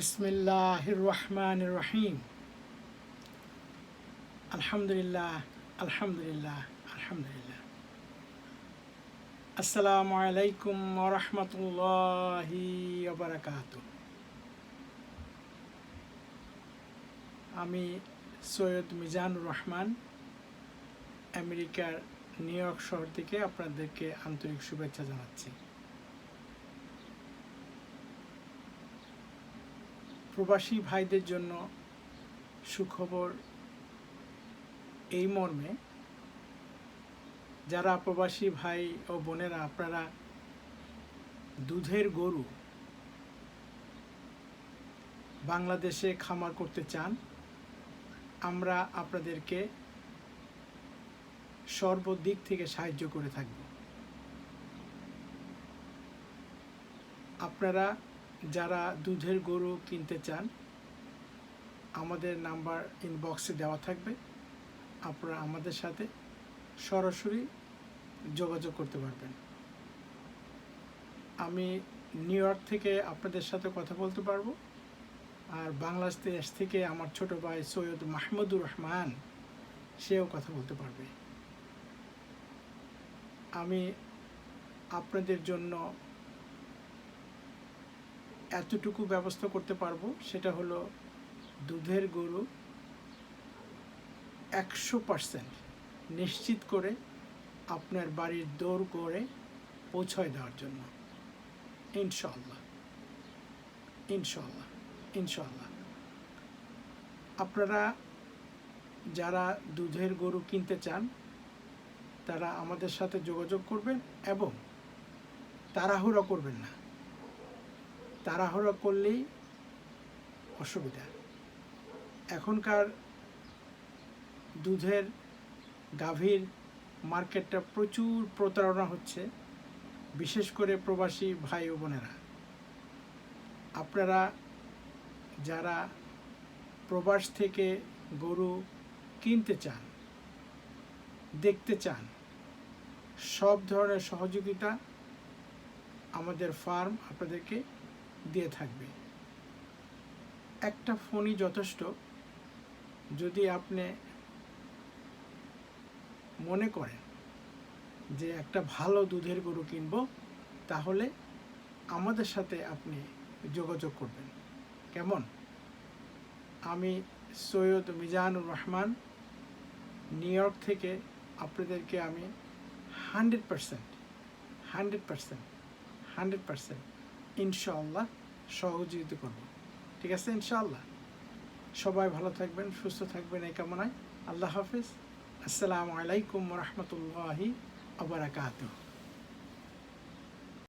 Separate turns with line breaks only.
বিসমিল্লাহির রহমানির রহিম। আলহামদুলিল্লাহ আলহামদুলিল্লাহ আলহামদুলিল্লাহ। আসসালামু আলাইকুম ওয়া রাহমাতুল্লাহি ওয়া বারাকাতুহু। আমি সৈয়দ মিজানুর রহমান, আমেরিকার নিউ ইয়র্ক শহর থেকে আপনাদেরকে আন্তরিক শুভেচ্ছা জানাচ্ছি। প্রবাসী ভাইদের জন্য সুখবর এই মর্মে, যারা প্রবাসী ভাই ও বোনেরা আপনারা দুধের গরু বাংলাদেশে খামার করতে চান, আমরা আপনাদেরকে সর্বদিক থেকে সাহায্য করে থাকব। আপনারা যারা দুধের গরু কিনতে চান, আমাদের নাম্বার ইনবক্সে দেওয়া থাকবে, আপনারা আমাদের সাথে সরাসরি যোগাযোগ করতে পারবেন। আমি নিউ ইয়র্ক থেকে আপনাদের সাথে কথা বলতে পারবো, আর বাংলাদেশ থেকে আমার ছোট ভাই সৈয়দ মাহমুদুর রহমান, সেও কথা বলতে পারবে। আমি আপনাদের জন্য এতটুকু ব্যবস্থা করতে পারবো, সেটা হলো দুধের গরু 100% নিশ্চিত করে আপনার বাড়ির দৌড় করে পৌঁছায় দেওয়ার জন্য। ইনশাআল্লাহ ইনশাআল্লাহ ইনশাআল্লাহ। আপনারা যারা দুধের গরু কিনতে চান, তারা আমাদের সাথে যোগাযোগ করবেন এবং তাড়াহুড়ো করবেন না। তাড়াহুড়ো করলেই অসুবিধা। এখনকার দুধের গাভীর মার্কেটটা প্রচুর প্রতারণা হচ্ছে, বিশেষ করে প্রবাসী ভাই ও বোনেরা। আপনারা যারা প্রবাস থেকে গরু কিনতে চান, দেখতে চান, সব ধরনের সহযোগিতা আমাদের ফার্ম আপনাদেরকে দিয়ে থাকবে। একটা ফোনই যথেষ্ট। যদি আপনি মনে করেন যে একটা ভালো দুধের গরু কিনব, তাহলে আমাদের সাথে আপনি যোগাযোগ করবেন। কেমন? আমি সৈয়দ মিজানুর রহমান, নিউ ইয়র্ক থেকে আপনাদেরকে আমি 100% ইনশাআল্লাহ সহযোগিতা করব। ঠিক আছে? ইনশাআল্লাহ। সবাই ভালো থাকবেন, সুস্থ থাকবেন, এই কামনায়। আল্লাহ হাফিজ। আসসালামু আলাইকুম ওয়া রাহমাতুল্লাহি ওয়া বারাকাতুহু।